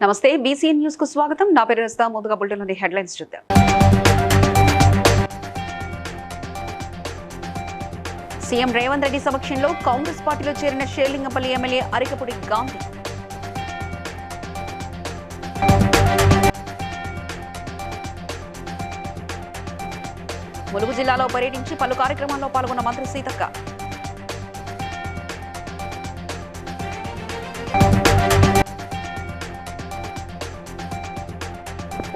నమస్తే BCN news కు స్వాగతం. నా పేరు రస్తా. ముందుగా బులెటిన్లోని హెడ్లైన్స్ చూద్దాం. సీఎం రేవంత్ రెడ్డి సమక్షంలో కాంగ్రెస్ పార్టీలో చేరిన షేర్లింగంపల్లి ఎమ్మెల్యే అరికపూడి గాంధీ. ములుగు జిల్లాలో పర్యటించి పలు కార్యక్రమాల్లో పాల్గొన్న మంత్రి సీతక్క.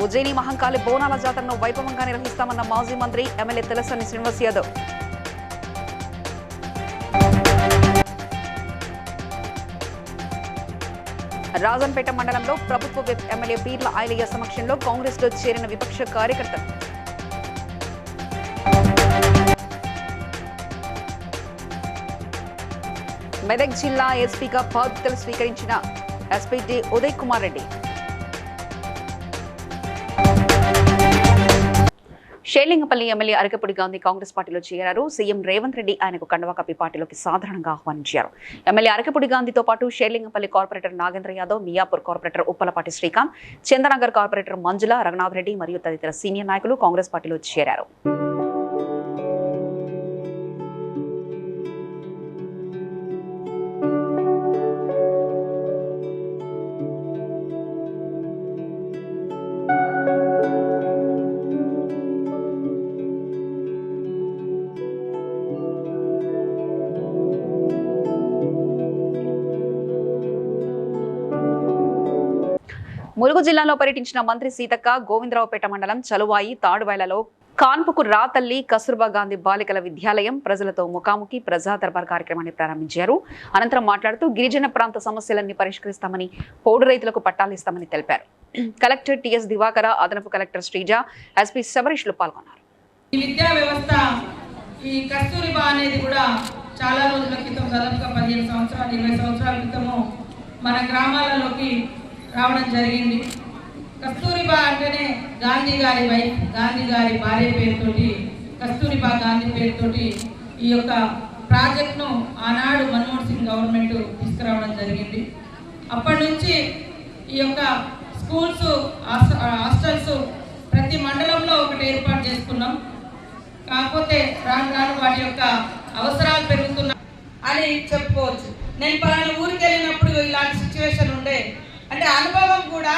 ఉజ్జయిని మహంకాళి బోనాల జాతరను వైభవంగా నిర్వహిస్తామన్న మాజీ మంత్రి ఎమ్మెల్యే తలసాని శ్రీనివాస్ యాదవ్. రాజంపేట మండలంలో ప్రభుత్వ విప్ ఎమ్మెల్యే బీర్ల ఐలయ్య సమక్షంలో కాంగ్రెస్ లో చేరిన విపక్ష కార్యకర్తలు. మెదక్ జిల్లా ఎస్పీగా బాధ్యతలు స్వీకరించిన SP D Uday Kumar Reddy. Serilingampally MLA Arikapudi Gandhi Congress పార్టీలో చేరారు. సీఎం రేవంత్ రెడ్డి ఆయనకు కండువా కప్పి పార్టీలోకి సాధారణంగా ఆహ్వానించారు. ఎమ్మెల్యే అరికపూడి గాంధీతో పాటు Serilingampally corporator Nagendra Yadav, Miyapur corporator Uppalapati Srikanth, Chandanagar corporator Manjula, Raghunath Reddy మరియు తదితర సీనియర్ నాయకులు కాంగ్రెస్ పార్టీలో చేరారు. ములుగు జిల్లాలో పర్యటించిన మంత్రి సీతక్క గోవిందరావుపేట మండలం చలువాయి తాడువాయలలో కాన్పుకు రాతల్లి కస్తూర్బా గాంధీ బాలికల విద్యాలయం ప్రజలతో ముఖాముఖి ప్రజా దర్బార్ కార్యక్రమాన్ని ప్రారంభించారు. అనంతరం మాట్లాడుతూ గిరిజన ప్రాంత సమస్యలన్నీ పరిష్కరిస్తామని, పోడు రైతులకు పట్టాలిస్తామని తెలిపారు. కలెక్టర్ టిఎస్ దివాకర, అదనపు కలెక్టర్ శ్రీజ, ఎస్పీ శబరీష్లు పాల్గొన్నారు. ఈ విద్యా వ్యవస్థ ఈ కస్తూరిబా అనేది కూడా చాలా రోజుల క్రితం, దాదాపుగా 15 సంవత్సరాలు 20 సంవత్సరాల క్రితము మన గ్రామాలలోకి రావడం జరిగింది. కస్తూరిబా అంటేనే గాంధీ గారి వైఫ్, గాంధీ గారి భార్య పేరుతోటి కస్తూరిబా గాంధీ పేరుతోటి ఈ యొక్క ప్రాజెక్ట్ను ఆనాడు మన్మోహన్ సింగ్ గవర్నమెంట్ తీసుకురావడం జరిగింది. అప్పటి నుంచి ఈ యొక్క స్కూల్స్, హాస్టల్స్ ప్రతి మండలంలో ఒకటి ఏర్పాటు చేసుకున్నాం. కాకపోతే రాను రాను వాటి యొక్క అవసరాలు పెరుగుతున్నాయి అని చెప్పుకోవచ్చు. నేను పలానా ఊరికి వెళ్ళినప్పుడు ఇలాంటి సిచ్యువేషన్ ఉండే అంటే అనుభవం కూడా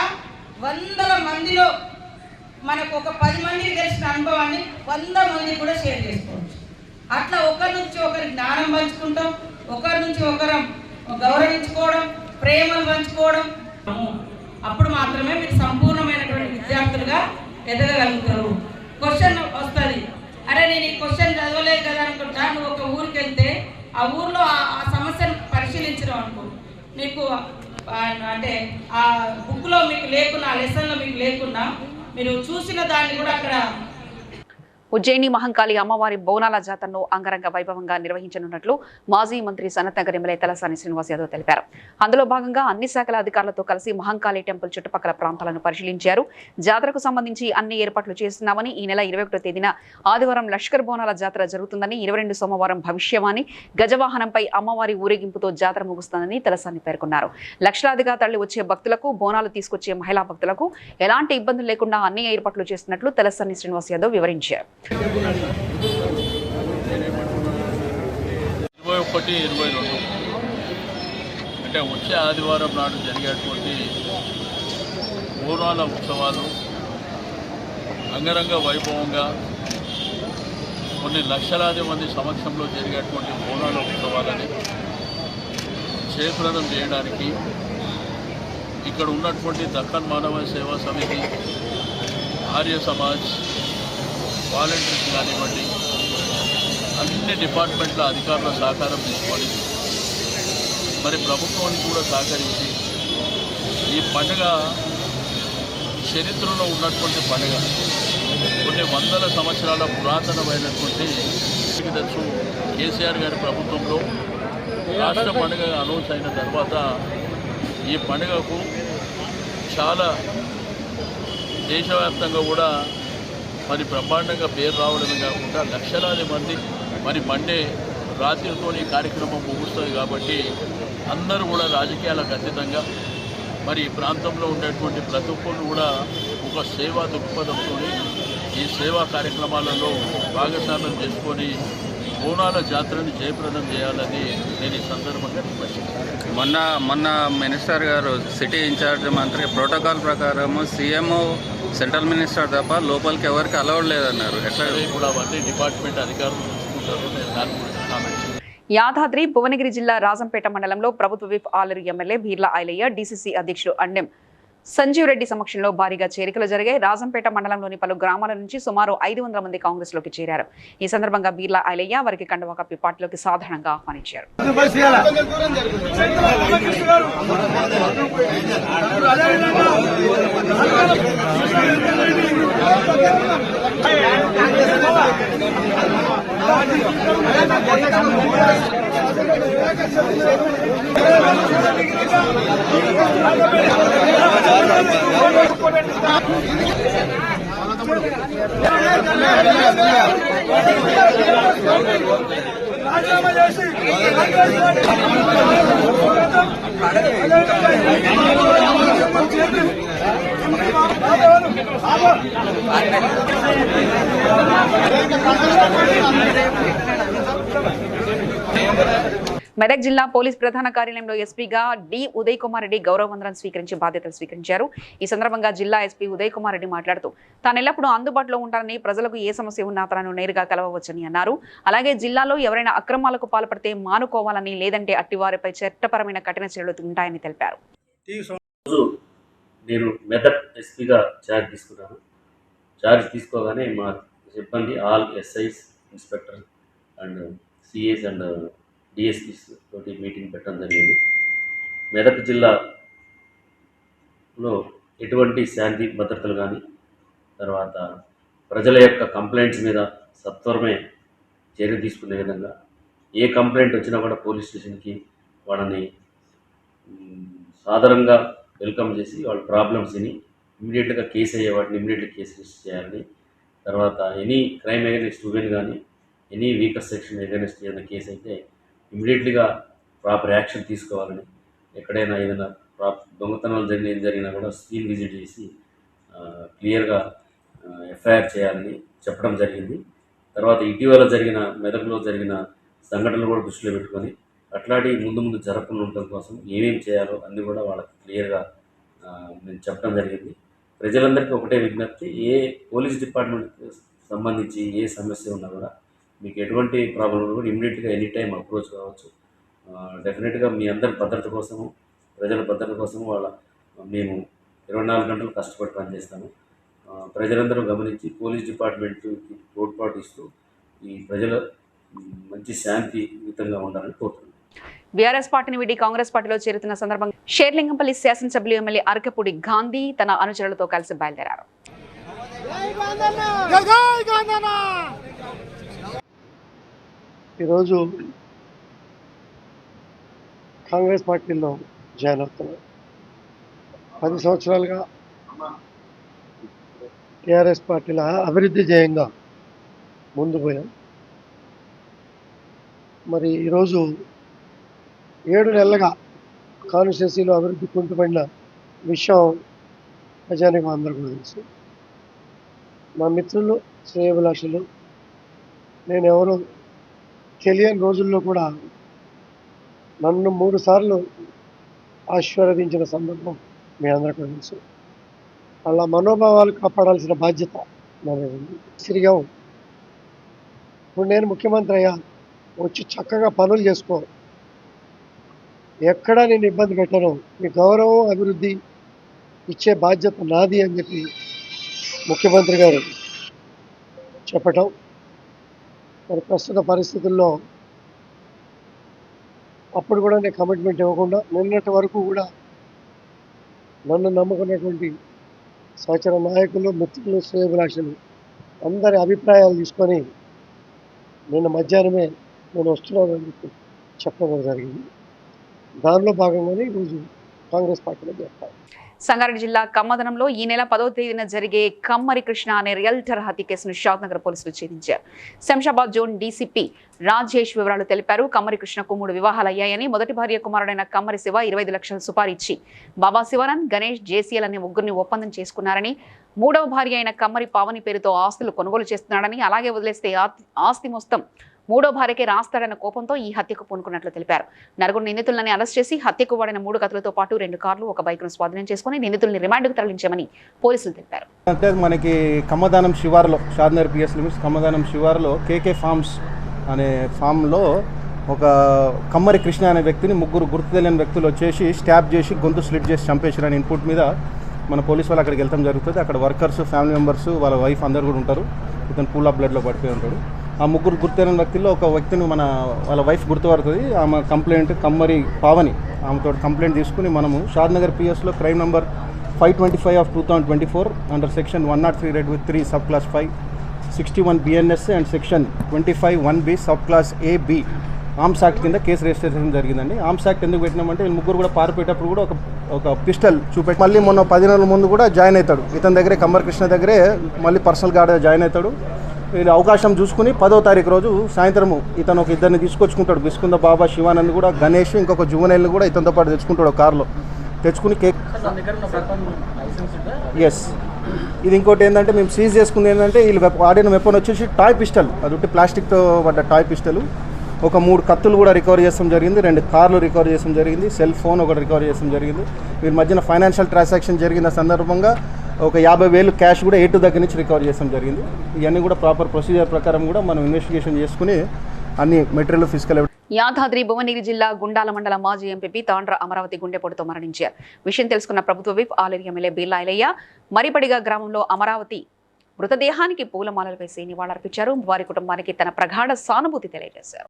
వందల మందిలో మనకు ఒక 10 మందికి తెలిసిన అనుభవాన్ని 100 మంది కూడా షేర్ చేసుకోవచ్చు. అట్లా ఒకరి నుంచి ఒకరి జ్ఞానం పంచుకుంటాం, ఒకరి నుంచి ఒకరం గౌరవించుకోవడం, ప్రేమలు పంచుకోవడం. అప్పుడు మాత్రమే మీరు సంపూర్ణమైనటువంటి విద్యార్థులుగా ఎదగగలుగుతారు. క్వశ్చన్ వస్తుంది, అరే నేను ఈ క్వశ్చన్ చదవలేదు కదా అనుకుంటా. నువ్వు ఒక ఊరికి వెళ్తే ఆ ఊర్లో ఆ సమస్యను పరిశీలించడం అనుకో, నీకు అంటే ఆ బుక్లో మీకు లేకున్నా, ఆ లెసన్లో మీకు లేకున్నా మీరు చూసిన దాన్ని కూడా అక్కడ. ఉజ్జయిని మహంకాళి అమ్మవారి బోనాల జాతరను అంగరంగ వైభవంగా నిర్వహించనున్నట్లు మాజీ మంత్రి సనత్ నగర్ ఎమ్మెల్యే తలసాని శ్రీనివాస్ యాదవ్ తెలిపారు. అందులో భాగంగా అన్ని శాఖల అధికారులతో కలిసి మహంకాళి టెంపుల్ చుట్టుపక్కల ప్రాంతాలను పరిశీలించారు. జాతరకు సంబంధించి అన్ని ఏర్పాట్లు చేస్తున్నామని, ఈ నెల 21వ తేదీన ఆదివారం లష్కర్ బోనాల జాతర జరుగుతుందని, 22 సోమవారం భవిష్యవాణి గజవాహనంపై అమ్మవారి ఊరేగింపుతో జాతర ముగుస్తుందని తలసాని పేర్కొన్నారు. లక్షలాదిగా తరలి వచ్చే భక్తులకు, బోనాలు తీసుకొచ్చే మహిళా భక్తులకు ఎలాంటి ఇబ్బందులు లేకుండా అన్ని ఏర్పాట్లు చేస్తున్నట్లు తలసాని శ్రీనివాస్ యాదవ్ వివరించారు. 21-22 అంటే వచ్చే ఆదివారం నాడు జరిగేటువంటి బోనాల ఉత్సవాలు అంగరంగ వైభవంగా కొన్ని లక్షలాది మంది సమక్షంలో జరిగేటువంటి బోనాల ఉత్సవాలని జయప్రదం చేయడానికి ఇక్కడ ఉన్నటువంటి దక్కన్ మానవ సేవా సమితి, ఆర్య సమాజ్, వాలంటీర్స్ కానివ్వండి, అన్ని డిపార్ట్మెంట్ల అధికారుల సహకారం తీసుకొని మరి ప్రభుత్వానికి కూడా సహకరించి ఈ పండుగ చరిత్రలో ఉన్నటువంటి పండుగ, కొన్ని వందల సంవత్సరాల పురాతనమైనటువంటి తెలుసు. కేసీఆర్ గారి ప్రభుత్వంలో రాష్ట్ర పండుగ అనౌన్స్ అయిన తర్వాత ఈ పండుగకు చాలా దేశవ్యాప్తంగా కూడా మరి బ్రహ్మాండంగా పేరు రావడమే కాకుండా లక్షలాది మంది మరి మండే రాత్రితో ఈ కార్యక్రమం ముగుస్తుంది కాబట్టి అందరూ కూడా రాజకీయాలకు అతీతంగా మరి ఈ ప్రాంతంలో ఉండేటువంటి ప్రతి ఒక్కరు కూడా ఒక సేవా దృక్పథంతో ఈ సేవా కార్యక్రమాలలో భాగస్వామ్యం చేసుకొని బోనాల జాతరని జయప్రదం చేయాలని నేను ఈ సందర్భంగా రిక్వెస్ట్ చేస్తాను. మొన్న మినిస్టర్ గారు సిటీ ఇన్ఛార్జ్ మంత్రి ప్రోటోకాల్ ప్రకారము సీఎం సెంట్రల్ మినిస్టర్ తప్ప లోపలికి ఎవరికి అలౌడ్ లేదన్నారు. ఎట్లా ఇప్పుడు అవన్నీ డిపార్ట్మెంట్ అధికారులు చూసుకుంటారు. నేను దాని గురించి కామెంట్ చేస్తాను. యాదాద్రి భువనగిరి జిల్లా రాజంపేట మండలంలో ప్రభుత్వ whip Aluru MLA Beerla Ilaiah DCC అధ్యక్షుడు అండెం సంజీవ్ రెడ్డి సమక్షంలో భారీగా చేరికలు జరిగాయి. రాజంపేట మండలంలోని పలు గ్రామాల నుంచి సుమారు 500 మంది కాంగ్రెస్ లోకి చేరారు. ఈ సందర్భంగా బీర్లా ఐలయ్య వారికి కండువా కప్పి పార్టీలోకి సాధారణంగా ఆహ్వానించారు. మెదక్ జిల్లా పోలీస్ ప్రధాన కార్యాలయంలో ఎస్పీగా డి ఉదయ్ కుమార్ రెడ్డి గౌరవ వందనం స్వీకరించి బాధ్యతలు స్వీకరించారు. ఈ సందర్భంగా జిల్లా ఎస్పీ ఉదయ్ కుమార్ రెడ్డి మాట్లాడుతూ తాను ఎల్లప్పుడూ అందుబాటులో ఉంటానని, ప్రజలకు ఏ సమస్య ఉన్నా తనను నేరుగా కలవవచ్చని అన్నారు. అలాగే జిల్లాలో ఎవరైనా అక్రమాలకు పాల్పడితే మానుకోవాలని, లేదంటే అట్టివారిపై చట్టపరమైన కఠిన చర్యలు ఉంటాయని తెలిపారు. నేను మెదక్ ఎస్పీగా ఛార్జ్ తీసుకున్నాను. ఛార్జ్ తీసుకోగానే మా సిబ్బంది all SIs, inspector and CIs and DSPs తోటి మీటింగ్ పెట్టడం జరిగింది. మెదక్ జిల్లాలో ఎటువంటి శాంతి భద్రతలు కానీ, తర్వాత ప్రజల యొక్క కంప్లైంట్స్ మీద సత్వరమే చర్య తీసుకునే విధంగా, ఏ కంప్లైంట్ వచ్చినా కూడా పోలీస్ స్టేషన్కి వాళ్ళని సాధారణంగా వెల్కమ్ చేసి వాళ్ళ ప్రాబ్లమ్స్ని ఇమీడియట్గా కేసు అయ్యే వాటిని ఇమీడియట్గా కేసు రిజిస్టర్ చేయాలని, తర్వాత ఎనీ క్రైమ్ అగైనెస్ట్ ఉమెన్ కానీ, ఎనీ వీకర్ సెక్షన్ అగైనెస్ట్ ఏదైనా కేసు అయితే ఇమీడియట్లీగా ప్రాపర్ యాక్షన్ తీసుకోవాలని, ఎక్కడైనా ఏదైనా దొంగతనాలు జరిగినా కూడా స్క్రీన్ విజిట్ చేసి క్లియర్గా ఎఫ్ఐఆర్ చేయాలని చెప్పడం జరిగింది. తర్వాత ఇటీవల మెదక్లో జరిగిన సంఘటనలు కూడా దృష్టిలో పెట్టుకొని అట్లాంటి ముందు జరగకుండా ఉండటం కోసం ఏమేమి చేయాలో అన్నీ కూడా వాళ్ళకి క్లియర్గా నేను చెప్పడం జరిగింది. ప్రజలందరికీ ఒకటే విజ్ఞప్తి, ఏ పోలీస్ డిపార్ట్మెంట్కి సంబంధించి ఏ సమస్య ఉన్నా కూడా మీకు ఎటువంటి ప్రాబ్లం ఉన్నా కూడా ఇమ్మీడియట్గా ఎనీ టైం అప్రోచ్ కావచ్చు. డెఫినెట్గా మీ అందరి భద్రత కోసము, ప్రజల భద్రత కోసము మేము 24 గంటలు కష్టపడి పనిచేస్తాము. ప్రజలందరూ గమనించి పోలీస్ డిపార్ట్మెంట్కి తోడ్పాటు ఇస్తూ ఈ ప్రజల మంచి శాంతియుతంగా ఉండాలని కోరుతున్నాను. బీఆర్ఎస్ పార్టీని వీడి కాంగ్రెస్ పార్టీలో చేరుతున్న సందర్భంగా షేర్లింగంపల్లి శాసనసభ్యులు ఎమ్మెల్యే అరకపూడి గాంధీ తన అనుచరులతో కలిసి బయలుదేరారు. ఈరోజు కాంగ్రెస్ పార్టీలో జాయిన్ అవుతున్నాం. 10 సంవత్సరాలుగా టీఆర్ఎస్ పార్టీల అభివృద్ధి ధ్యేయంగా ముందు పోయాం. మరి ఈరోజు 7 నెలలుగా కాన్స్టిట్యున్సీలో అభివృద్ధి కుంటుపడిన విషయం ప్రజానికి అందరికీ తెలుసు. మా మిత్రులు, శ్రేయోభిలాషులు, నేను ఎవరో తెలియని రోజుల్లో కూడా నన్ను 3 సార్లు ఆశీర్వదించిన సందర్భం మీ అందరికీ తెలుసు. వాళ్ళ మనోభావాలు కాపాడాల్సిన బాధ్యత నా మీద ఉంది. తిరిగాం. ఇప్పుడు నేను ముఖ్యమంత్రి అయ్యా, వచ్చి చక్కగా పనులు చేసుకో, ఎక్కడా నేను ఇబ్బంది పెట్టను, మీ గౌరవం అభివృద్ధి ఇచ్చే బాధ్యత నాది అని చెప్పి ముఖ్యమంత్రి గారు చెప్పటం. మరి ప్రస్తుత పరిస్థితుల్లో అప్పుడు కూడా నేను కమిట్మెంట్ ఇవ్వకుండా నిన్నటి వరకు కూడా నన్ను నమ్ముకున్నటువంటి సహచర నాయకులు, మిత్రులు, శ్రేయోభిలాషులు అందరి అభిప్రాయాలు తీసుకొని నిన్న మధ్యాహ్నమే నేను వస్తున్నానని చెప్పి చెప్పడం జరిగింది. దానిలో భాగంగానే ఈరోజు కాంగ్రెస్ పార్టీలో చేస్తారు. సంగారెడ్డి జిల్లా కమ్మదనంలో ఈ నెల 10వ తేదీన జరిగే కమ్మరి కృష్ణ అనే రియల్టర్ హత్య కేసును షాద్నగర్ పోలీసులు ఛేదించారు. శంషాబాద్ జోన్ డీసీపీ రాజేష్ వివరాలు తెలిపారు. కమ్మరి కృష్ణకు 3 వివాహాలు అయ్యాయని, మొదటి భార్య కుమారుడైన కమ్మరి శివ 25 లక్షల సుపారీ ఇచ్చి బాబా శివానంద్, గణేష్, జేసీఎల్ అనే ముగ్గురిని ఒప్పందం చేసుకున్నారని, 3వ భార్య అయిన కమ్మరి పావని పేరుతో ఆస్తులు కొనుగోలు చేస్తున్నాడని, అలాగే వదిలేస్తే ఆస్తి మొత్తం 3వ భార్యకే రాస్తాడన్న కోపంతో ఈ హత్యకు పూనుకున్నట్లు తెలిపారు. నలుగురు నిందితులని అరెస్ట్ చేసి హత్యకు వాడిన 3 కత్తులతో పాటు 2 కార్లు, 1 బైక్ను స్వాధీనం చేసుకుని నిందితుల్ని రిమాండ్కు తరలించామని పోలీసులు తెలిపారు. అంటే మనకి కమ్మదానం శివారులో, షాద్నగర్ పిఎస్ లిమిట్స్ కమ్మదానం శివారులో కేకే ఫార్మ్స్ అనే ఫామ్లో ఒక కమ్మరి కృష్ణ అనే వ్యక్తిని 3 గుర్తు తెలియని వ్యక్తులు వచ్చేసి స్టాప్ చేసి గొంతు స్లిట్ చేసి చంపేసారని ఇన్పుట్ మీద మన పోలీసు వాళ్ళు అక్కడికి వెళ్తాం జరుగుతుంది. అక్కడ వర్కర్స్, ఫ్యామిలీ మెంబర్స్, వాళ్ళ వైఫ్ అందరు కూడా ఉంటారు. ఇతను పూల్ ఆఫ్ బ్లడ్లో పడిపోయి ఉంటాడు. ఆ 3 గుర్తు తెలియని వ్యక్తుల్లో ఒక వ్యక్తిని వాళ్ళ వైఫ్ గుర్తుపడుతుంది. ఆమె కంప్లైంట్ కమ్మరి పావని, ఆమెతో కంప్లైంట్ తీసుకుని మనము షాద్నగర్ పిఎస్లో crime number 525 of 2024 under section 103 read with 3 sub class 5, 61 BNS and section 25(1)B sub class AB arms act కింద కేసు రిజిస్టర్ చేయడం జరిగిందండి. ఆర్మ్స్ యాక్ట్ ఎందుకు పెట్టినామంటే వీళ్ళు 3 కూడా పారిపోయేటప్పుడు కూడా ఒక పిస్టల్ చూపెట్టి మళ్ళీ మొన్న 10 నెలల ముందు కూడా జాయిన్ అవుతాడు. ఇతని దగ్గరే కమ్మరి కృష్ణ దగ్గరే మళ్ళీ పర్సనల్ గార్డ్గా జాయిన్ అవుతాడు. వీళ్ళు అవకాశం చూసుకుని 10వ తారీఖు రోజు సాయంత్రము ఇతను ఒక 2 తీసుకొచ్చుకుంటాడు. బిస్కుంద బాబా శివానంద్ కూడా, గణేష్, ఇంకొక జువనైల్ని కూడా ఇతనితో పాటు తెచ్చుకుంటాడు కార్లో. తెచ్చుకుని కేక్ ఎస్ ఇది ఇంకోటి ఏంటంటే మేము సీజ్ చేసుకుంది ఏంటంటే వీళ్ళు వాడిన వెపన్ వచ్చేసి టాయ్ పిస్టల్, అది ప్లాస్టిక్తో పడ్డ టాయ్ పిస్టల్. ఒక 3 కత్తులు కూడా రికవర్ చేస్తాం జరిగింది. 2 కార్లు రికవర్ చేస్తాం జరిగింది. సెల్ ఫోన్ ఒకటి రికవర్ చేస్తాం జరిగింది. వీరి మధ్యన ఫైనాన్షియల్ ట్రాన్సాక్షన్ జరిగిన సందర్భంగా ఒక 50,000 క్యాష్ కూడా A2 దగ్గర నుంచి రికవర్ చేస్తాం జరిగింది. ఇవన్నీ కూడా ప్రాపర్ ప్రొసీజర్ ప్రకారం కూడా మనం ఇన్వెస్టిగేషన్ చేసుకుని అన్ని మెటీరియల్ ఫిజికల్. యాదాద్రి భువనగిరి జిల్లా గుండాల మండల మాజీ ఎంపీ తాండ్ర అమరావతి గుండెపోటుతో మరణించారు. విషయం తెలుసుకున్న ప్రభుత్వ విప్ ఆలేరు ఎమ్మెల్యే బిర్లా ఐలయ్య మరిపడిగా గ్రామంలో అమరావతి మృతదేహానికి పూలమాలలు వేసి నివాళులర్పించారు. వారి కుటుంబానికి తన ప్రగాఢ సానుభూతి తెలియజేశారు.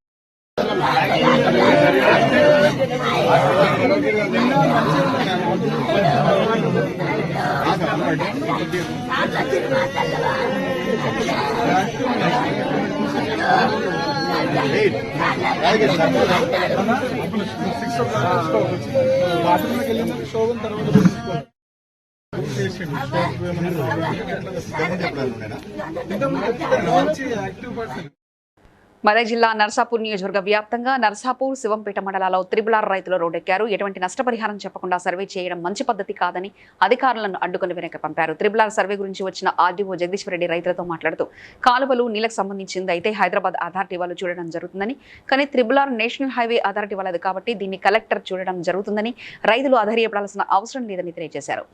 మెదక్ జిల్లా నర్సాపూర్ నియోజకవర్గ వ్యాప్తంగా నర్సాపూర్, శివంపేట మండలాల్లో త్రిబులార్ రైతులు రోడ్డెక్కారు. ఎటువంటి నష్టపరిహారం చెప్పకుండా సర్వే చేయడం మంచి పద్ధతి కాదని అధికారులను అడ్డుకుని వెనక్కి పంపారు. త్రిబులార్ సర్వే గురించి వచ్చిన ఆర్డీఓ జగదీశ్వర్ రెడ్డి రైతులతో మాట్లాడుతూ కాలువలు నీళ్లకు సంబంధించింది అయితే హైదరాబాద్ అథారిటీ వాళ్ళు చూడడం జరుగుతుందని, కానీ త్రిబులార్ నేషనల్ హైవే అథారిటీ వాళ్ళది కాబట్టి దీన్ని కలెక్టర్ చూడడం జరుగుతుందని, రైతులు అధైర్యపడాల్సిన అవసరం లేదని తెలియజేశారు.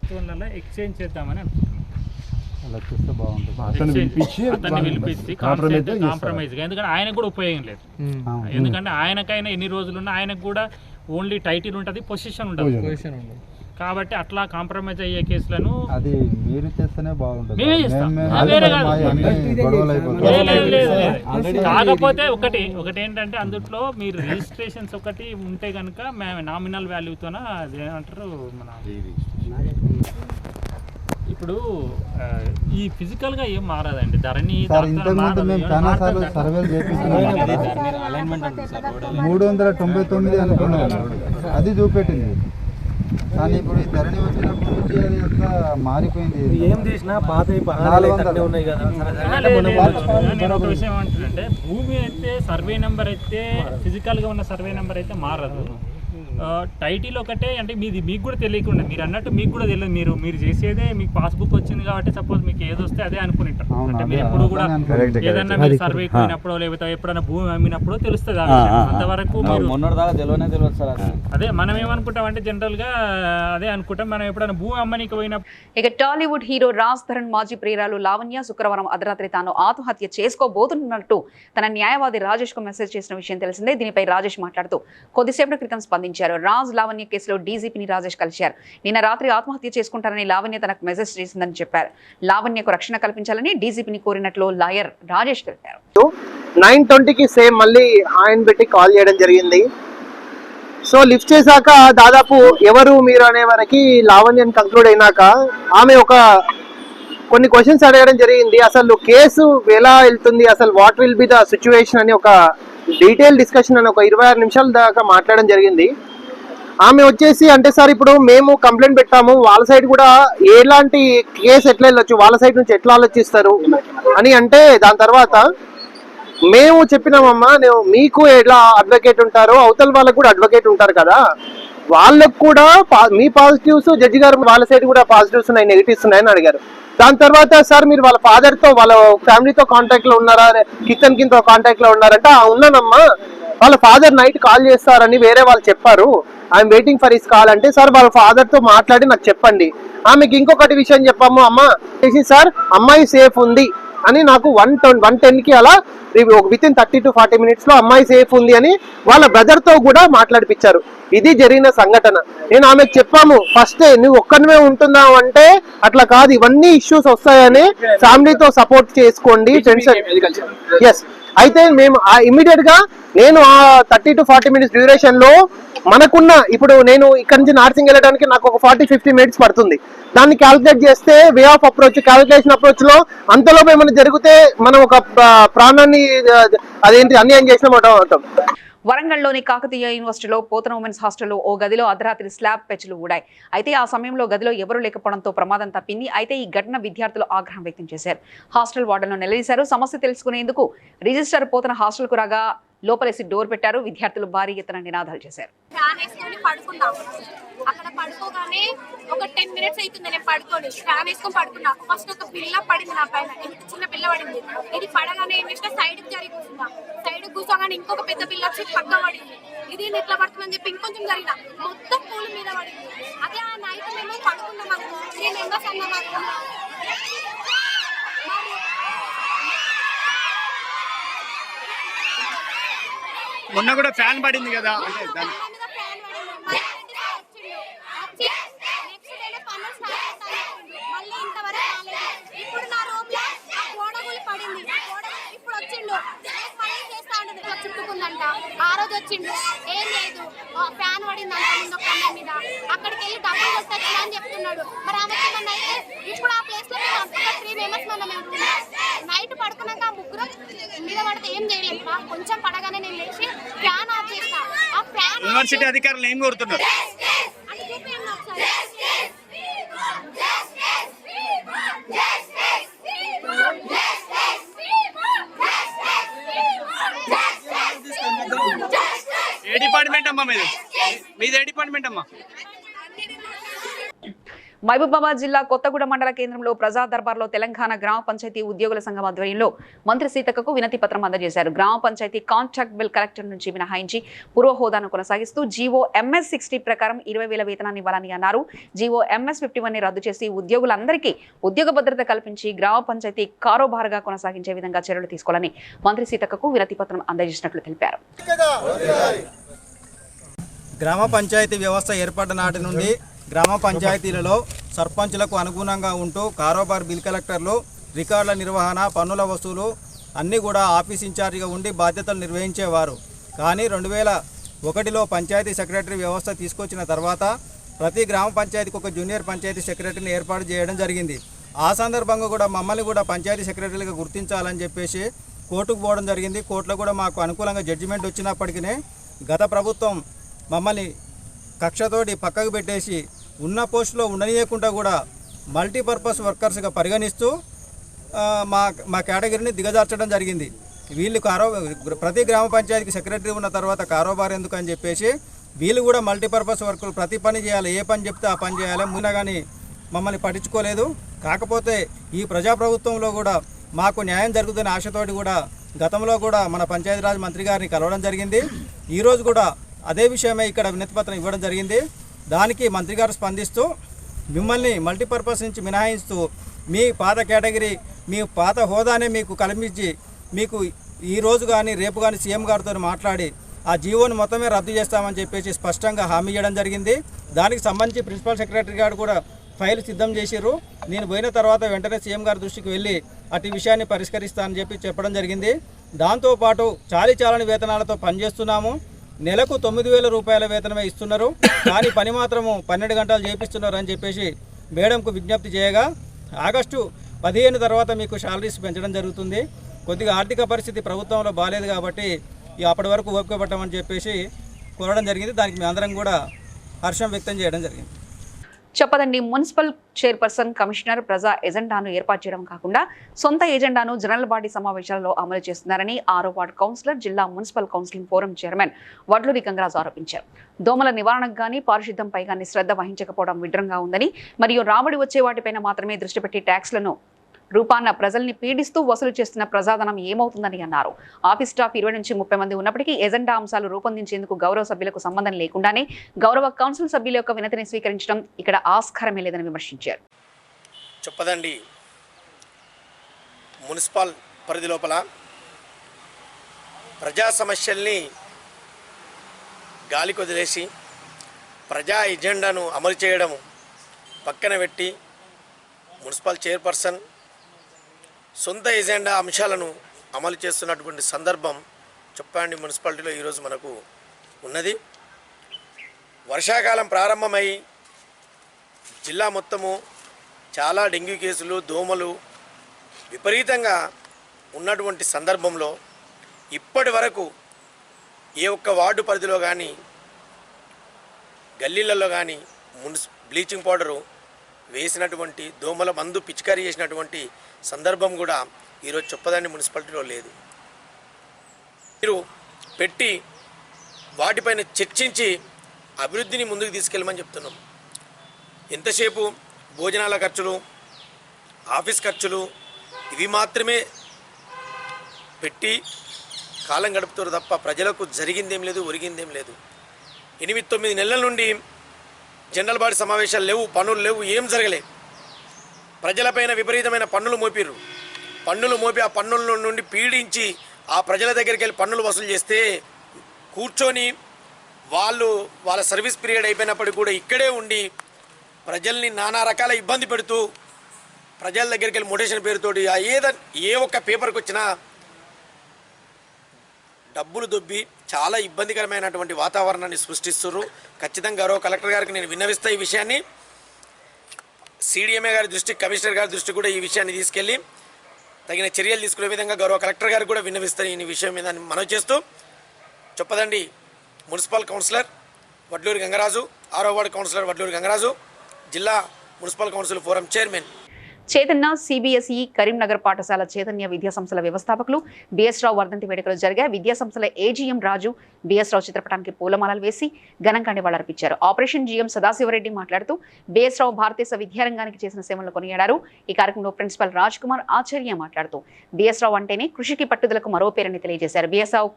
ఎందుకంటే ఆయనకు కూడా ఉపయోగం లేదు. ఎందుకంటే ఆయనకైనా ఎన్ని రోజులున్నా ఆయనకు కూడా ఓన్లీ టైటిల్ ఉంటుంది, పొజిషన్ ఉంటుంది. కాబట్టి అట్లా కాంప్రమైజ్ అయ్యే కేసులను అది మీరు చేస్తేనే బాగుంటుంది. మేమే చేస్తాం. కాకపోతే ఒకటి ఏంటంటే అందులో మీరు రిజిస్ట్రేషన్స్ ఒకటి ఉంటే కనుక నామినల్ వాల్యూతోన అదేమంటారు మన ఇప్పుడు ఈ ఫిజికల్ గా ఏం మారదండి. ధరణి 399 అనుకున్నాం, అది చూపెట్టింది. కానీ ఇప్పుడు ఈ ధరణి వచ్చినప్పుడు నుంచి అది అంతా మారిపోయింది. ఏం చేసినా పాత ఉన్నాయి కదా. నేను ఒక విషయం ఏమంటానంటే భూమి అయితే సర్వే నెంబర్ అయితే ఫిజికల్ గా ఉన్న సర్వే నెంబర్ అయితే మారదు. టైటిల్ ఒకటే అంటే మీకు కూడా తెలియకుండా మీరు అన్నట్టు మీకు కూడా తెలియదు. మీరు చేసేదే మీకు పాస్బుక్ వచ్చింది కాబట్టి సపోజ్ మీకు ఏది వస్తే అదే అనుకుంటారు. అంటే మీరు ఎప్పుడు కూడా ఏదన్నా మీరు సర్వే పోయినప్పుడు లేకపోతే ఎప్పుడైనా భూమి అమ్మినప్పుడు తెలుస్తుంది. అంతవరకు అదే మనం ఏమనుకుంటాం అంటే జనరల్ గా అదే అనుకుంటాం. మనం ఎప్పుడైనా భూమి అమ్మనికి పోయినప్పుడు. ఇక టాలీవుడ్ హీరో రాజ్ తరుణ్ మాజీ ప్రియురాలు లావణ్య శుక్రవారం అర్ధరాత్రి తాను ఆత్మహత్య చేసుకోబోతున్నట్టు తన న్యాయవాది రాజేష్ కు మెసేజ్ చేసిన విషయం తెలిసిందే. దీనిపై రాజేష్ మాట్లాడుతూ కొద్దిసేపటి క్రితం స్పందించారు. రాజ్ లావణ్య కేసులో డీజీపీని రాజేష్ కలిశారు. నిన్న రాత్రి ఆత్మహత్య చేసుకుంటారని లావణ్య తనకు మెసేజ్ చేసిందని చెప్పారు. లావణ్యకు రక్షణ కల్పించాలని డీజీపీని కోరినట్లు లాయర్ రాజేష్ తెలిపారు. 9:20కి సేమ్ మళ్ళీ ఆయన పెట్టి కాల్ చేయడం జరిగింది. సో లిఫ్ట్ చేశాక దాదాపు ఎవరు మీరు అనే వరకు లావణ్యని కంక్లూడ్ అయినాక ఆమె కొన్ని క్వశ్చన్స్ అడగడం జరిగింది. అసలు కేసు ఎలా వెళ్తుంది, అసలు what will be the situation అని ఒక డీటెయిల్ డిస్కషన్ అని ఒక 26 నిమిషాల దాకా మాట్లాడడం జరిగింది. ఆమె వచ్చేసి అంటే సార్ ఇప్పుడు మేము కంప్లైంట్ పెట్టాము, వాళ్ళ సైడ్ కూడా ఎలాంటి కేసు ఎట్లా వెళ్ళొచ్చు, వాళ్ళ సైడ్ నుంచి ఎట్లా ఆలోచిస్తారు అని అంటే దాని తర్వాత మేము చెప్పినామమ్మా, మీకు ఎలా అడ్వకేట్ ఉంటారో అవతల వాళ్ళకు కూడా అడ్వకేట్ ఉంటారు కదా, వాళ్ళకు కూడా మీ పాజిటివ్స్ జడ్జి గారు వాళ్ళ సైడ్ కూడా పాజిటివ్స్ ఉన్నాయి నెగిటివ్స్ ఉన్నాయని అడిగారు. దాని తర్వాత సార్ మీరు వాళ్ళ ఫాదర్తో వాళ్ళ ఫ్యామిలీతో కాంటాక్ట్ లో ఉన్నారా, కిచెన్ కింద కాంటాక్ట్ లో ఉన్నారంటే ఉన్నానమ్మా, వాళ్ళ ఫాదర్ నైట్ కాల్ చేస్తారని వేరే వాళ్ళు చెప్పారు, I'm waiting for his call అంటే సార్ వాళ్ళ ఫాదర్ తో మాట్లాడి నాకు చెప్పండి. ఆమెకి ఇంకొకటి విషయం చెప్పాము, అమ్మ సార్ అమ్మాయి సేఫ్ ఉంది అని నాకు 110కి అలా విత్ ఇన్ 30 to 40 minutes లో అమ్మాయి సేఫ్ ఉంది అని వాళ్ళ బ్రదర్ తో కూడా మాట్లాడిపించారు. ఇది జరిగిన సంఘటన. నేను ఆమెకు చెప్పాము, ఫస్ట్ నువ్వు ఒక్కనివే ఉంటున్నావు అంటే అట్లా కాదు, ఇవన్నీ ఇష్యూస్ వస్తాయని ఫ్యామిలీతో సపోర్ట్ చేసుకోండి టెన్షన్. ఎస్, అయితే మేము ఇమ్మీడియట్ గా నేను ఆ 30 to 40 minutes డ్యూరేషన్ లో మనకున్న ఇప్పుడు నేను ఇక్కడ నుంచి నార్సింగ్ వెళ్ళడానికి నాకు ఒక 40-50 minutes పడుతుంది. దాన్ని క్యాలిక్యులేట్ చేస్తే way of approach calculation approach లో అంతలో ఏమైనా జరిగితే మనం ఒక ప్రాణాన్ని అదేంటి అన్యాయం చేసిన అవుతాం. వరంగల్లోని కాకతీయ యూనివర్సిటీలో పోతన ఉమెన్స్ హాస్టల్లో ఓ గదిలో అర్ధరాత్రి స్లాబ్ పెచ్చులు ఊడాయి. అయితే ఆ సమయంలో గదిలో ఎవరూ లేకపోవడంతో ప్రమాదం తప్పింది. అయితే ఈ ఘటన విద్యార్థులు ఆగ్రహం వ్యక్తం చేశారు. హాస్టల్ వార్డెన్ను నిలదీశారు. సమస్య తెలుసుకునేందుకు రిజిస్టర్ పోతన హాస్టల్కు రాగా లోపలేసి డోర్ పెట్టారు. విద్యార్థులు భారీ ఎత్తున నినాదాలు చేశారు. అక్కడ పడుకోగానే ఒక 10 minutes అవుతుంది నేను పడుకొని ఫ్యాన్ వేసుకొని పడుకున్నా. ఫస్ట్ ఒక పిల్ల పడింది నా పైన, ఎంత చిన్న పిల్ల పడింది. ఇది పడగానే ఏం చేసినా సైడ్ జరిగి కూర్చున్నా. సైడ్ కూర్చోగానే ఇంకొక పెద్ద పిల్ల వచ్చి పక్క పడింది. ఇది ఎట్లా పడుతుందని చెప్పి ఇంకొంచెం జరిగిన మొత్తం పూల మీద పడింది. అదే ఆ నైట్ మేము పడుకున్నాం అనుకో, నేను మెంబర్స్ అన్నాం అనుకున్నా. మొన్న కూడా ఫ్యాన్ పడింది కదా, ఇప్పుడు నా రూమ్ లో గోడగులు పడింది. ఇప్పుడు వచ్చిండు చేస్తా ఉంటుంది చుట్టుకుందంట. ఆ రోజు వచ్చిండు, ఏం లేదు ఫ్యాన్ పడింది అంట ముందు ఒక అమ్మాయి మీద, అక్కడికి వెళ్ళి డబ్బులు కొట్టచ్చు అని చెప్తున్నాడు. మరి ఆమెకి ఏమన్నా అయితే ఇప్పుడు ఆ ప్లేస్ లో మేము 3 members మనం నైట్ పడుకున్నాక ఆ ముగ్గురు మీద పడితే ఏం చేయలేదు. కొంచెం పడగానే నేను లేచి ఫ్యాన్ ఆఫ్ చేసిన. ఆ ఫ్యాన్ యూనివర్సిటీ అధికారులు ఏం కోరుతున్నారు? అది చూపించండి ఒకసారి. ఏ డిపార్ట్మెంట్ అమ్మా మీది ఏ డిపార్ట్మెంట్ అమ్మా? మహబూబాబాద్ జిల్లా కొత్తగూడ మండల కేంద్రంలో ప్రజా దర్బార్లో తెలంగాణ గ్రామ పంచాయతీ ఉద్యోగుల సంఘం ఆధ్వర్యంలో మంత్రి సీతక్కకు వినతి పత్రం అందజేశారు. గ్రామ పంచాయతీ కాంట్రాక్ట్ బిల్ కలెక్టర్ నుంచి మినహాయించి పూర్వ హోదాను కొనసాగిస్తూ జీవో MS 60 ప్రకారం 20,000 వేతనాన్ని ఇవ్వాలని అన్నారు. జీవో MS 51ని రద్దు చేసి ఉద్యోగులందరికీ ఉద్యోగ భద్రత కల్పించి గ్రామ పంచాయతీ కారోబారుగా కొనసాగించే విధంగా చర్యలు తీసుకోవాలని మంత్రి సీతక్కకు వినతి పత్రం అందజేసినట్లు తెలిపారు. గ్రామ పంచాయతీ వ్యవస్థ ఏర్పడిన నాటి నుండి గ్రామ పంచాయతీలలో సర్పంచులకు అనుగుణంగా ఉంటూ కారోబార్ బిల్ కలెక్టర్లు రికార్డుల నిర్వహణ, పన్నుల వసూలు అన్నీ కూడా ఆఫీస్ ఇన్ఛార్జిగా ఉండి బాధ్యతలు నిర్వహించేవారు. కానీ 2001లో పంచాయతీ సెక్రటరీ వ్యవస్థ తీసుకొచ్చిన తర్వాత ప్రతి గ్రామ పంచాయతీకి ఒక జూనియర్ పంచాయతీ సెక్రటరీని ఏర్పాటు చేయడం జరిగింది. ఆ సందర్భంగా కూడా మమ్మల్ని కూడా పంచాయతీ సెక్రటరీలుగా గుర్తించాలని చెప్పేసి కోర్టుకు పోవడం జరిగింది. కోర్టులో కూడా మాకు అనుకూలంగా జడ్జిమెంట్ వచ్చినప్పటికీ గత ప్రభుత్వం మమ్మల్ని కక్షతోటి పక్కకు పెట్టేసి ఉన్న పోస్టులో ఉండనీయకుండా కూడా మల్టీపర్పస్ వర్కర్స్గా పరిగణిస్తూ మా కేటగిరీని దిగజార్చడం జరిగింది. వీళ్ళు ప్రతి గ్రామ పంచాయతీకి సెక్రటరీ ఉన్న తర్వాత కారోబార్ ఎందుకు అని చెప్పేసి వీళ్ళు కూడా మల్టీపర్పస్ వర్కులు ప్రతి పని చేయాలి, ఏ పని చెప్తే ఆ పని చేయాలి. ముందుగా కానీ మమ్మల్ని పట్టించుకోలేదు. కాకపోతే ఈ ప్రజాప్రభుత్వంలో కూడా మాకు న్యాయం జరుగుతున్న ఆశతోటి కూడా గతంలో కూడా మన పంచాయతీరాజ్ మంత్రి గారిని కలవడం జరిగింది. ఈరోజు కూడా అదే విషయమే ఇక్కడ వినతిపత్రం ఇవ్వడం జరిగింది. దానికి మంత్రి గారు స్పందిస్తూ మిమ్మల్ని మల్టీపర్పస్ నుంచి మినహాయిస్తూ మీ పాత కేటగిరీ, మీ పాత హోదానే మీకు కల్పించి మీకు ఈరోజు కానీ రేపు కానీ సీఎం గారితో మాట్లాడి ఆ జీవోని మొత్తమే రద్దు చేస్తామని చెప్పేసి స్పష్టంగా హామీ ఇవ్వడం జరిగింది. దానికి సంబంధించి ప్రిన్సిపల్ సెక్రటరీ గారు కూడా ఫైల్ సిద్ధం చేసిర్రు. నేను పోయిన తర్వాత వెంటనే సీఎం గారి దృష్టికి వెళ్ళి అటు విషయాన్ని పరిష్కరిస్తానని చెప్పడం జరిగింది. దాంతోపాటు చాలని వేతనాలతో పనిచేస్తున్నాము. నెలకు 9,000 రూపాయల వేతనమే ఇస్తున్నారు, కానీ పని మాత్రము 12 గంటలు చేపిస్తున్నారు అని చెప్పేసి మేడంకు విజ్ఞప్తి చేయగా ఆగస్టు 15 తర్వాత మీకు శాలరీస్ పెంచడం జరుగుతుంది. కొద్దిగా ఆర్థిక పరిస్థితి ప్రభుత్వంలో బాగాలేదు కాబట్టి అప్పటి వరకు ఓపిక పట్టమని చెప్పేసి కోరడం జరిగింది. దానికి మేము అందరం కూడా హర్షం వ్యక్తం చేయడం జరిగింది. చెప్పదండి మున్సిపల్ చైర్పర్సన్ కమిషనర్ ప్రజా ఎజెండాను ఏర్పాటు చేయడం కాకుండా సొంత ఎజెండాను జనరల్ బాడీ సమావేశాలలో అమలు చేస్తున్నారని 6వ వార్డు కౌన్సిలర్ జిల్లా municipal counselling forum chairman Vadluri Gangaraju ఆరోపించారు. దోమల నివారణకు గానీ పారిశుద్ధ్యంపై గానీ శ్రద్ధ వహించకపోవడం విడ్రంగా ఉందని మరియు రాబడి వచ్చే వాటిపైన మాత్రమే దృష్టి పెట్టి ట్యాక్స్లను రూపాన ప్రజల్ని పీడిస్తూ వసూలు చేస్తున్న ప్రజాధనం ఏమవుతుందని అన్నారు. ఆఫీస్ స్టాఫ్ 20 నుంచి 30 మంది ఉన్నప్పటికీ ఎజెండా అంశాలు రూపొందించేందుకు గౌరవ సభ్యులకు సంబంధం లేకుండానే గౌరవ కౌన్సిల్ సభ్యుల యొక్క వినతిని స్వీకరించడం ఇక్కడ ఆస్కారమే లేదని విమర్శించారు. చెప్పదండి మున్సిపల్ పరిధి లోపల ప్రజా సమస్యల్ని గాలికి వదిలేసి ప్రజా ఎజెండాను అమలు చేయడం పక్కన పెట్టి మున్సిపల్ చైర్పర్సన్ సొంత ఎజెండా అంశాలను అమలు చేస్తున్నటువంటి సందర్భం చెప్పండి మున్సిపాలిటీలో ఈరోజు మనకు ఉన్నది. వర్షాకాలం ప్రారంభమై జిల్లా మొత్తము చాలా డెంగ్యూ కేసులు దోమలు విపరీతంగా ఉన్నటువంటి సందర్భంలో ఇప్పటి వరకు ఏ ఒక్క వార్డు పరిధిలో కానీ గల్లీలలో కానీ బ్లీచింగ్ పౌడరు వేసినటువంటి దోమల మందు పిచికారీ చేసినటువంటి సందర్భం కూడా ఈరోజు చెప్పదండి మున్సిపాలిటీలో లేదు. మీరు పెట్టి వాటిపైన చర్చించి అభివృద్ధిని ముందుకు తీసుకెళ్ళమని చెప్తున్నాం. ఎంతసేపు భోజనాల ఖర్చులు ఆఫీస్ ఖర్చులు ఇవి మాత్రమే పెట్టి కాలం గడుపుతారు తప్ప ప్రజలకు జరిగిందేం లేదు ఒరిగిందేం లేదు. 8-9 నెలల నుండి జనరల్ బాడీ సమావేశాలు లేవు, పనులు లేవు, ఏం జరగలే. ప్రజలపైన విపరీతమైన పన్నులు మోపిర్రు. పన్నులు మోపి ఆ పన్నుల నుండి పీడించి ఆ ప్రజల దగ్గరికి వెళ్ళి పన్నులు వసూలు చేస్తే కూర్చొని వాళ్ళ సర్వీస్ పీరియడ్ అయిపోయినప్పటికీ కూడా ఇక్కడే ఉండి ప్రజల్ని నానా రకాల ఇబ్బంది పెడుతూ ప్రజల దగ్గరికి వెళ్ళి మోటివేషన్ పేరుతోటి ఏ ఒక్క పేపర్కి వచ్చినా డబ్బులు దొబ్బి చాలా ఇబ్బందికరమైనటువంటి వాతావరణాన్ని సృష్టిస్తున్నారు. ఖచ్చితంగా గౌరవ కలెక్టర్ గారికి నేను విన్నవిస్తా ఈ విషయాన్ని. సిడిఎంఏ గారి దృష్టికి కమిషనర్ గారి దృష్టికి కూడా ఈ విషయాన్ని తీసుకెళ్ళి తగిన చర్యలు తీసుకునే విధంగా గౌరవ కలెక్టర్ గారికి కూడా విన్నవిస్తాను ఈ విషయం మీద మనవి చేస్తూ చెప్పదండి మున్సిపల్ కౌన్సిలర్ వడ్లూరి గంగరాజు, 6వ వార్డు కౌన్సిలర్ వడ్లూరి గంగరాజు, జిల్లా municipal council forum chairman. Chaitanya CBSE Karimnagar పాఠశాల చైతన్య విద్యా సంస్థల వ్యవస్థాపకులు బిఎస్ రావు వర్ధంతి వేడుకలు జరిగాయి. విద్యా సంస్థల ఏజీఎం రాజు బిఎస్ రావు చిత్రపటానికి పూలమాలలు వేసి ఘనంగా నివాళులర్పించారు. ఆపరేషన్ జీఎం సదాశివరెడ్డి మాట్లాడుతూ బిఎస్ రావు భారతదేశ విద్యారంగానికి చేసిన సేవలను కొనియాడారు. ఈ కార్యక్రమంలో ప్రిన్సిపల్ రాజ్ కుమార్ ఆచార్య మాట్లాడుతూ బిఎస్ రావు అంటేనే కృషికి పట్టుదలకు మరో పేరని తెలియజేశారు. బిఎస్ రావు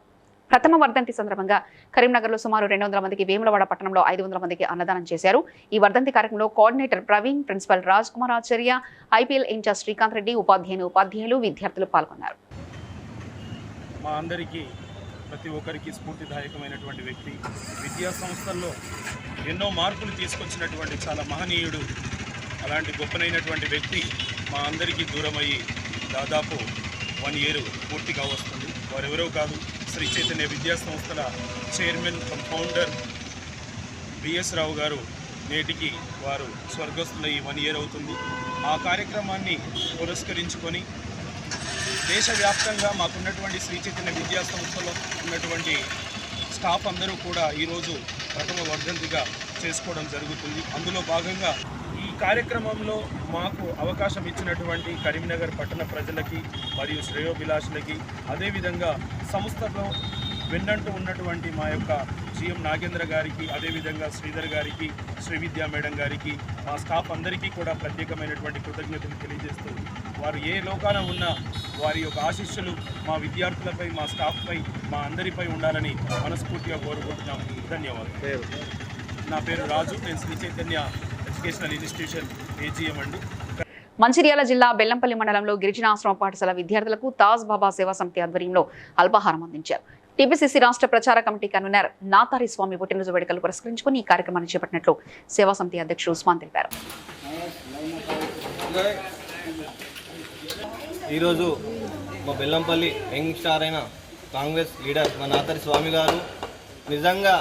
ప్రథమ వర్ధంతి సందర్భంగా కరీంనగర్లో సుమారు 200 మందికి, వేములవాడ పట్టణంలో 500 మందికి అన్నదానం చేశారు. ఈ వర్ధంతి కార్యక్రమంలో కోఆర్డినేటర్ ప్రవీణ్, ప్రిన్సిపల్ రాజ్ కుమార్ ఆచార్య, ఐపీఎల్ ఇన్ఛార్జ్ శ్రీకాంత్ రెడ్డి, ఉపాధ్యాయులు విద్యార్థులు పాల్గొన్నారు. మా అందరికీ ప్రతి ఒక్కరికి స్ఫూర్తిదాయకమైనటువంటి వ్యక్తి, విద్యా సంస్థల్లో ఎన్నో మార్పులు తీసుకొచ్చినటువంటి చాలా మహనీయుడు. అలాంటి గొప్పనైనటువంటి వ్యక్తి మా అందరికీ దూరమయ్యి దాదాపు 1 year పూర్తిగా వస్తుంది. వారెవరో కాదు, శ్రీ చైతన్య విద్యా సంస్థల చైర్మన్ ఫౌండర్ బిఎస్ రావు గారు. నేటికి వారు స్వర్గస్థులై 1 year అవుతుంది. ఆ కార్యక్రమాన్ని పురస్కరించుకొని దేశవ్యాప్తంగా మాకున్నటువంటి శ్రీ చైతన్య విద్యా సంస్థలో ఉన్నటువంటి స్టాఫ్ అందరూ కూడా ఈరోజు ప్రథమ వర్ధంతిగా చేసుకోవడం జరుగుతుంది. అందులో భాగంగా ఈ కార్యక్రమంలో మాకు అవకాశం ఇచ్చినటువంటి కరీంనగర్ పట్టణ ప్రజలకి మరియు శ్రేయోభిలాషులకి, అదేవిధంగా సంస్థలో వెన్నంటూ ఉన్నటువంటి మా యొక్క జిఎం నాగేంద్ర గారికి, అదేవిధంగా శ్రీధర్ గారికి, శ్రీవిద్యా మేడం గారికి, మా స్టాఫ్ అందరికీ కూడా ప్రత్యేకమైనటువంటి కృతజ్ఞతలు తెలియజేస్తూ, వారు ఏ లోకాన ఉన్నా వారి యొక్క ఆశీస్సులు మా విద్యార్థులపై, మా స్టాఫ్పై, మా అందరిపై ఉండాలని మనస్ఫూర్తిగా కోరుకుంటున్నాం. ధన్యవాదాలు. నా పేరు రాజు, నేను Sri Chaitanya educational institution AGM అండి. మంచిర్యాల జిల్లా బెల్లంపల్లి మండలంలో గిరిజనాశ్రమ పాఠశాల విద్యార్థులకు తాజ్ బాబా సేవా సమితి ఆధ్వర్యంలో అల్పాహారం అందించారు. టీపీసీసీ రాష్ట్ర ప్రచార కమిటీ కన్వీనర్ నాతారి స్వామి పుట్టినరోజు వేడుకలు పురస్కరించుకుని ఈ కార్యక్రమాన్ని చేపట్టినట్లు సేవా సమితి అధ్యక్షుడు ఉస్మాన్ తెలిపారు. ఈరోజు మా బెల్లంపల్లి యంగ్ స్టార్ అయిన కాంగ్రెస్ లీడర్ మా నాతారి స్వామి గారు, నిజంగా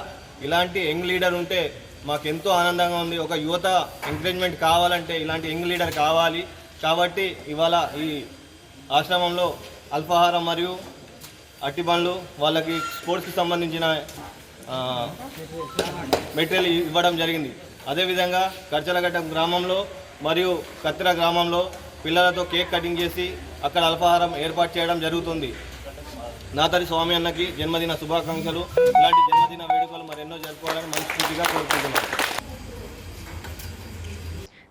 ఇలాంటి యంగ్ లీడర్ ఉంటే మాకెంతో ఆనందంగా ఉంది. ఒక యువత ఎంకరేజ్మెంట్ కావాలంటే ఇలాంటి యంగ్ లీడర్ కావాలి. కాబట్టి ఇవాళ ఈ ఆశ్రమంలో అల్పాహారం మరియు అట్టిబండ్లు, వాళ్ళకి స్పోర్ట్స్కి సంబంధించిన మెటీరియల్ ఇవ్వడం జరిగింది. అదేవిధంగా కర్చలగట్ట గ్రామంలో మరియు కత్తిర గ్రామంలో పిల్లలతో కేక్ కటింగ్ చేసి అక్కడ అల్పాహారం ఏర్పాటు చేయడం జరుగుతుంది. నాతరి స్వామి అన్నకి జన్మదిన శుభాకాంక్షలు. ఇలాంటి జన్మదిన వేడుకలు మరెన్నో జరుపుకోవాలని మనస్ఫూర్తిగా కోరుకుంటున్నాను.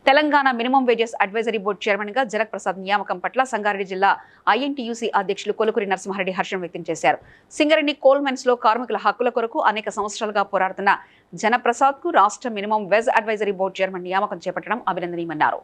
Telangana minimum wages advisory board chairman గా జలక్ ప్రసాద్ నియామకం పట్ల సంగారెడ్డి జిల్లా ఐఎన్టీయూసీ అధ్యక్షులు కొలుకురి నరసింహారెడ్డి హర్షం వ్యక్తం చేశారు. సింగరేణి కోల్ మైన్స్ లో కార్మికుల హక్కుల కొరకు అనేక సంవత్సరాలుగా పోరాడుతున్న జనప్రసాద్ కు రాష్ట్ర minimum wage advisory board chairman నియామకం చేపట్టడం అభినందనీయమన్నారు.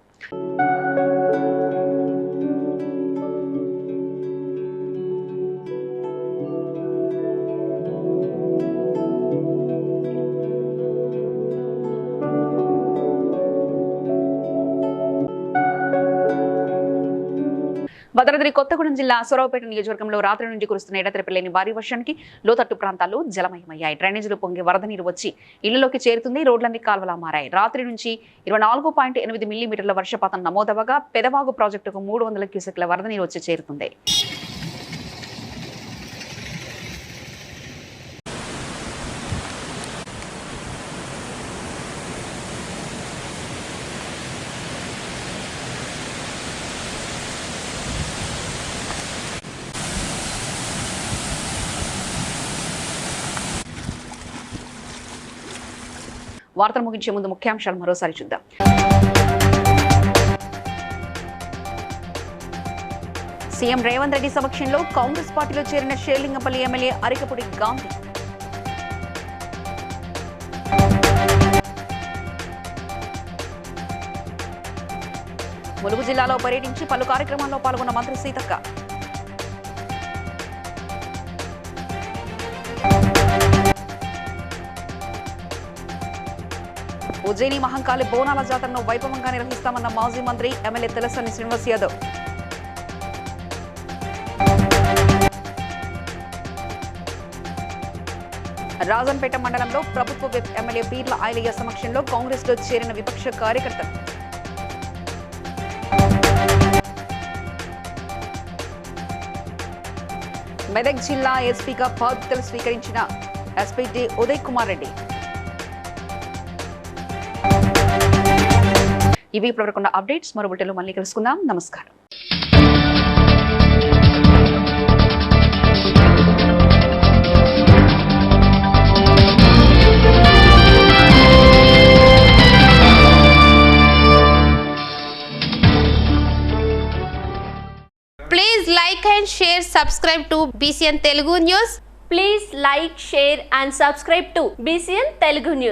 భద్రాద్రి కొత్తగూడెం జిల్లా సూరావుపేట నియోజకవర్గంలో రాత్రి నుంచి కురుస్తున్న ఎడతెరిపి లేని భారీ వర్షానికి లోతట్టు ప్రాంతాలు జలమయమయ్యాయి. డ్రైనేజీలు పొంగి వరద నీరు వచ్చి ఇళ్లలోకి చేరుతుంది. రోడ్లన్నీ కాల్వలా మారాయి. రాత్రి నుంచి 24.8 మిల్లీమీటర్ల వర్షపాతం నమోదవగా పెదవాగు ప్రాజెక్టుకు 300 క్యూసెక్ల వరద నీరు వచ్చి చేరుతుంది. వార్తలు ముగించే ముందు ముఖ్యాంశాలు మరోసారి చూద్దాం. సీఎం రేవంత్ రెడ్డి సమక్షంలో కాంగ్రెస్ పార్టీలో చేరిన షేర్లింగంపల్లి ఎమ్మెల్యే అరికపూడి గాంధీ. ములుగు జిల్లాలో పర్యటించి పలు కార్యక్రమాల్లో పాల్గొన్న మంత్రి సీతక్క. ఉజ్జయిని మహంకాళి బోనాల జాతరను వైభవంగా నిర్వహిస్తామన్న మాజీ మంత్రి ఎమ్మెల్యే తెలసాని శ్రీనివాస్ యాదవ్. రాజంపేట మండలంలో ప్రభుత్వ విప్ ఎమ్మెల్యే బీర్ల ఐలయ్య సమక్షంలో కాంగ్రెస్ లో చేరిన విపక్ష కార్యకర్తలు. మెదక్ జిల్లా ఎస్పీగా బాధ్యతలు స్వీకరించిన ఎస్పీ డి ఉదయ్ కుమార్ రెడ్డి. ఇవి ఇప్పటివరకున్న అప్డేట్స్. మరో బులెటిన్లో మళ్ళీ కలుసుకుందాం. నమస్కారం. Please like and share, subscribe to BCN Telugu News. Please like, share and subscribe to BCN Telugu News.